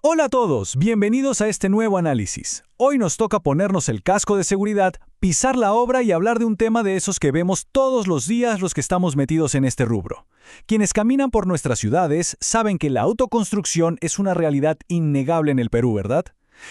Hola a todos, bienvenidos a este nuevo análisis. Hoy nos toca ponernos el casco de seguridad, pisar la obra y hablar de un tema de esos que vemos todos los días los que estamos metidos en este rubro. Quienes caminan por nuestras ciudades saben que la autoconstrucción es una realidad innegable en el Perú, ¿verdad?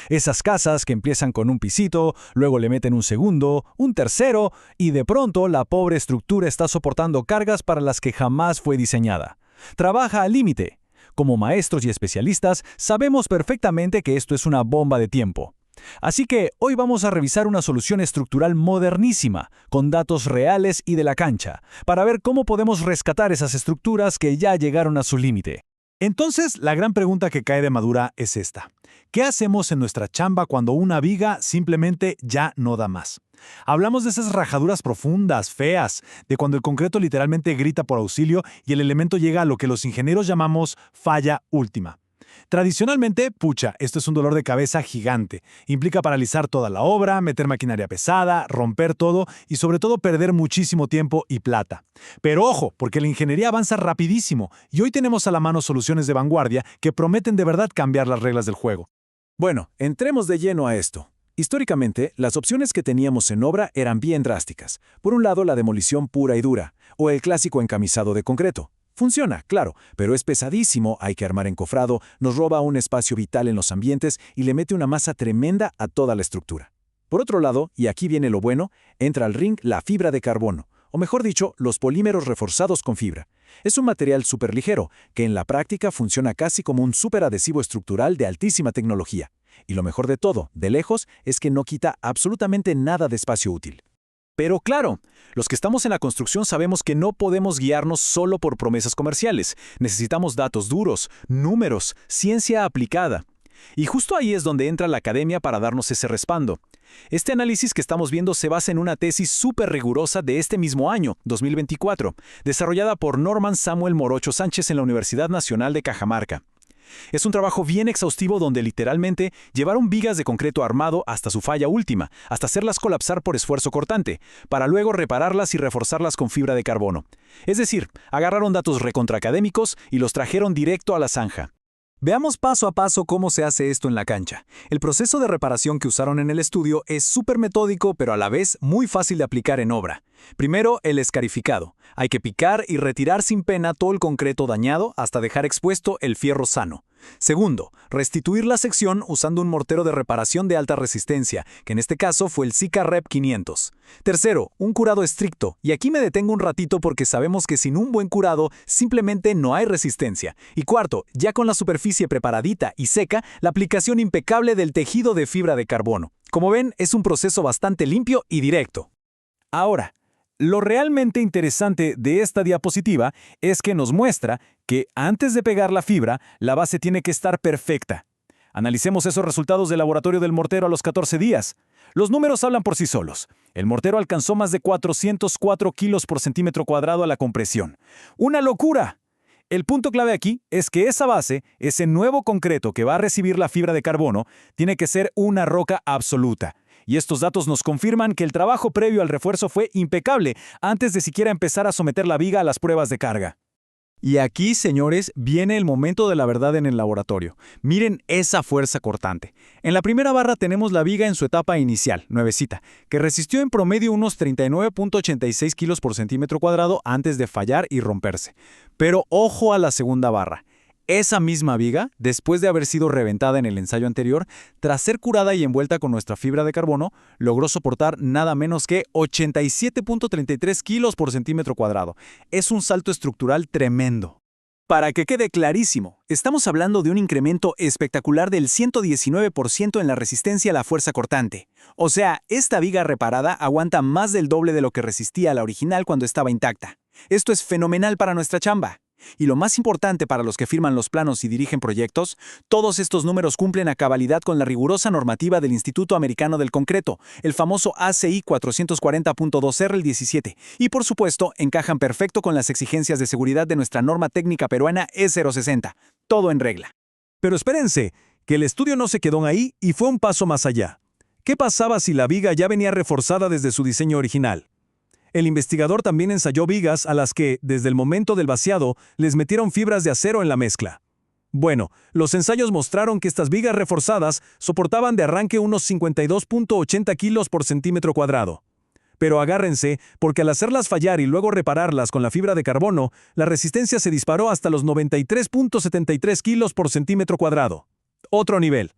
Esas casas que empiezan con un pisito, luego le meten un segundo, un tercero, y de pronto la pobre estructura está soportando cargas para las que jamás fue diseñada. Trabaja al límite. Como maestros y especialistas, sabemos perfectamente que esto es una bomba de tiempo. Así que hoy vamos a revisar una solución estructural modernísima, con datos reales y de la cancha, para ver cómo podemos rescatar esas estructuras que ya llegaron a su límite. Entonces, la gran pregunta que cae de madura es esta. ¿Qué hacemos en nuestra chamba cuando una viga simplemente ya no da más? Hablamos de esas rajaduras profundas, feas, de cuando el concreto literalmente grita por auxilio y el elemento llega a lo que los ingenieros llamamos falla última. Tradicionalmente, esto es un dolor de cabeza gigante. Implica paralizar toda la obra, meter maquinaria pesada, romper todo y sobre todo perder muchísimo tiempo y plata. Pero ojo, porque la ingeniería avanza rapidísimo y hoy tenemos a la mano soluciones de vanguardia que prometen de verdad cambiar las reglas del juego. Bueno, entremos de lleno a esto. Históricamente, las opciones que teníamos en obra eran bien drásticas. Por un lado, la demolición pura y dura, o el clásico encamisado de concreto. Funciona, claro, pero es pesadísimo, hay que armar encofrado, nos roba un espacio vital en los ambientes y le mete una masa tremenda a toda la estructura. Por otro lado, y aquí viene lo bueno, entra al ring la fibra de carbono, o mejor dicho, los polímeros reforzados con fibra. Es un material superligero, que en la práctica funciona casi como un superadhesivo estructural de altísima tecnología. Y lo mejor de todo, de lejos, es que no quita absolutamente nada de espacio útil. Pero claro, los que estamos en la construcción sabemos que no podemos guiarnos solo por promesas comerciales. Necesitamos datos duros, números, ciencia aplicada. Y justo ahí es donde entra la academia para darnos ese respaldo. Este análisis que estamos viendo se basa en una tesis súper rigurosa de este mismo año, 2024, desarrollada por Norman Samuel Morocho Sánchez en la Universidad Nacional de Cajamarca. Es un trabajo bien exhaustivo donde literalmente llevaron vigas de concreto armado hasta su falla última, hasta hacerlas colapsar por esfuerzo cortante, para luego repararlas y reforzarlas con fibra de carbono. Es decir, agarraron datos recontraacadémicos y los trajeron directo a la zanja. Veamos paso a paso cómo se hace esto en la cancha. El proceso de reparación que usaron en el estudio es súper metódico, pero a la vez muy fácil de aplicar en obra. Primero, el escarificado. Hay que picar y retirar sin pena todo el concreto dañado hasta dejar expuesto el fierro sano. Segundo, restituir la sección usando un mortero de reparación de alta resistencia, que en este caso fue el Sika Rep 500. Tercero, un curado estricto, y aquí me detengo un ratito porque sabemos que sin un buen curado simplemente no hay resistencia. Y cuarto, ya con la superficie preparadita y seca, la aplicación impecable del tejido de fibra de carbono. Como ven, es un proceso bastante limpio y directo. Ahora, lo realmente interesante de esta diapositiva es que nos muestra que antes de pegar la fibra, la base tiene que estar perfecta. Analicemos esos resultados del laboratorio del mortero a los 14 días. Los números hablan por sí solos. El mortero alcanzó más de 404 kilos por centímetro cuadrado a la compresión. ¡Una locura! El punto clave aquí es que esa base, ese nuevo concreto que va a recibir la fibra de carbono, tiene que ser una roca absoluta. Y estos datos nos confirman que el trabajo previo al refuerzo fue impecable antes de siquiera empezar a someter la viga a las pruebas de carga. Y aquí, señores, viene el momento de la verdad en el laboratorio. Miren esa fuerza cortante. En la primera barra tenemos la viga en su etapa inicial, nuevecita, que resistió en promedio unos 39.86 kilos por centímetro cuadrado antes de fallar y romperse. Pero ojo a la segunda barra. Esa misma viga, después de haber sido reventada en el ensayo anterior, tras ser curada y envuelta con nuestra fibra de carbono, logró soportar nada menos que 87.33 kilos por centímetro cuadrado. Es un salto estructural tremendo. Para que quede clarísimo, estamos hablando de un incremento espectacular del 119% en la resistencia a la fuerza cortante. O sea, esta viga reparada aguanta más del doble de lo que resistía a la original cuando estaba intacta. Esto es fenomenal para nuestra chamba. Y lo más importante para los que firman los planos y dirigen proyectos, todos estos números cumplen a cabalidad con la rigurosa normativa del Instituto Americano del Concreto, el famoso ACI 440.2R el 17, y por supuesto encajan perfecto con las exigencias de seguridad de nuestra norma técnica peruana E060. Todo en regla. Pero espérense, que el estudio no se quedó ahí y fue un paso más allá. ¿Qué pasaba si la viga ya venía reforzada desde su diseño original? El investigador también ensayó vigas a las que, desde el momento del vaciado, les metieron fibras de acero en la mezcla. Bueno, los ensayos mostraron que estas vigas reforzadas soportaban de arranque unos 52.80 kilos por centímetro cuadrado. Pero agárrense, porque al hacerlas fallar y luego repararlas con la fibra de carbono, la resistencia se disparó hasta los 93.73 kilos por centímetro cuadrado. Otro nivel.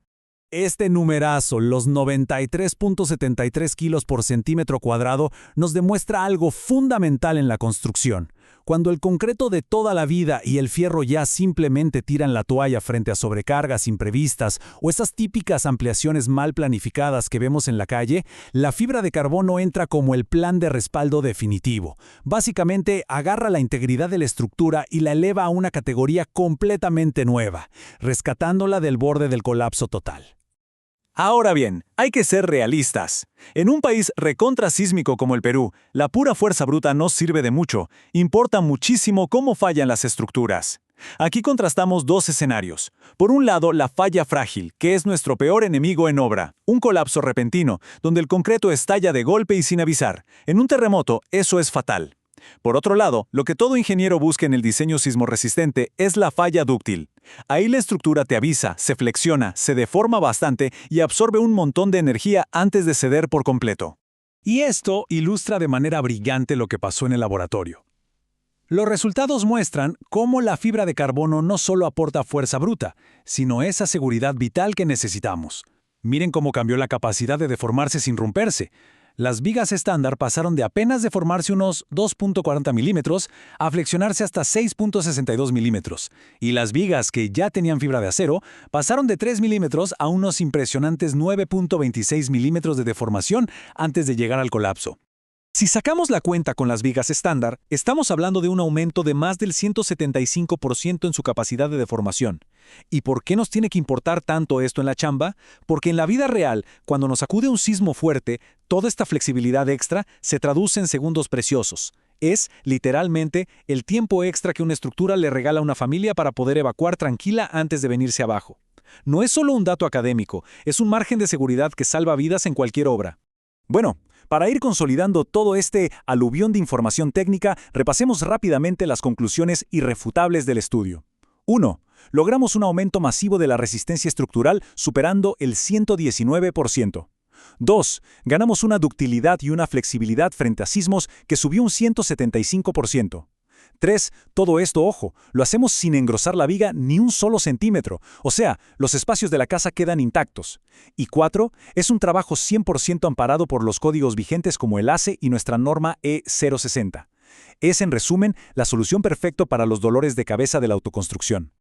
Este numerazo, los 93.73 kilos por centímetro cuadrado, nos demuestra algo fundamental en la construcción. Cuando el concreto de toda la vida y el fierro ya simplemente tiran la toalla frente a sobrecargas imprevistas o esas típicas ampliaciones mal planificadas que vemos en la calle, la fibra de carbono entra como el plan de respaldo definitivo. Básicamente, agarra la integridad de la estructura y la eleva a una categoría completamente nueva, rescatándola del borde del colapso total. Ahora bien, hay que ser realistas. En un país recontrasísmico como el Perú, la pura fuerza bruta no sirve de mucho. Importa muchísimo cómo fallan las estructuras. Aquí contrastamos dos escenarios. Por un lado, la falla frágil, que es nuestro peor enemigo en obra. Un colapso repentino, donde el concreto estalla de golpe y sin avisar. En un terremoto, eso es fatal. Por otro lado, lo que todo ingeniero busca en el diseño sismorresistente es la falla dúctil. Ahí la estructura te avisa, se flexiona, se deforma bastante y absorbe un montón de energía antes de ceder por completo. Y esto ilustra de manera brillante lo que pasó en el laboratorio. Los resultados muestran cómo la fibra de carbono no solo aporta fuerza bruta, sino esa seguridad vital que necesitamos. Miren cómo cambió la capacidad de deformarse sin romperse. Las vigas estándar pasaron de apenas deformarse unos 2.40 milímetros a flexionarse hasta 6.62 milímetros, y las vigas que ya tenían fibra de acero pasaron de 3 milímetros a unos impresionantes 9.26 milímetros de deformación antes de llegar al colapso. Si sacamos la cuenta con las vigas estándar, estamos hablando de un aumento de más del 175% en su capacidad de deformación. ¿Y por qué nos tiene que importar tanto esto en la chamba? Porque en la vida real, cuando nos acude un sismo fuerte, toda esta flexibilidad extra se traduce en segundos preciosos. Es, literalmente, el tiempo extra que una estructura le regala a una familia para poder evacuar tranquila antes de venirse abajo. No es solo un dato académico, es un margen de seguridad que salva vidas en cualquier obra. Bueno, para ir consolidando todo este aluvión de información técnica, repasemos rápidamente las conclusiones irrefutables del estudio. 1. Logramos un aumento masivo de la resistencia estructural superando el 119%. 2. Ganamos una ductilidad y una flexibilidad frente a sismos que subió un 175%. 3. Todo esto, ojo, lo hacemos sin engrosar la viga ni un solo centímetro, o sea, los espacios de la casa quedan intactos. Y 4. Es un trabajo 100% amparado por los códigos vigentes como el ACE y nuestra norma E060. Es, en resumen, la solución perfecta para los dolores de cabeza de la autoconstrucción.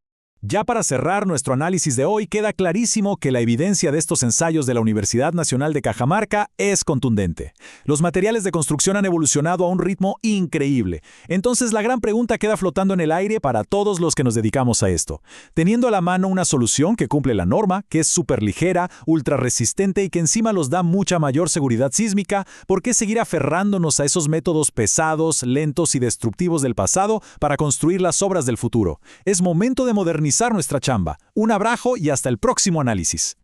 Ya para cerrar nuestro análisis de hoy, queda clarísimo que la evidencia de estos ensayos de la Universidad Nacional de Cajamarca es contundente. Los materiales de construcción han evolucionado a un ritmo increíble. Entonces la gran pregunta queda flotando en el aire para todos los que nos dedicamos a esto. Teniendo a la mano una solución que cumple la norma, que es súper ligera, ultra resistente y que encima nos da mucha mayor seguridad sísmica, ¿por qué seguir aferrándonos a esos métodos pesados, lentos y destructivos del pasado para construir las obras del futuro? Es momento de modernizar nuestra chamba. Un abrazo y hasta el próximo análisis.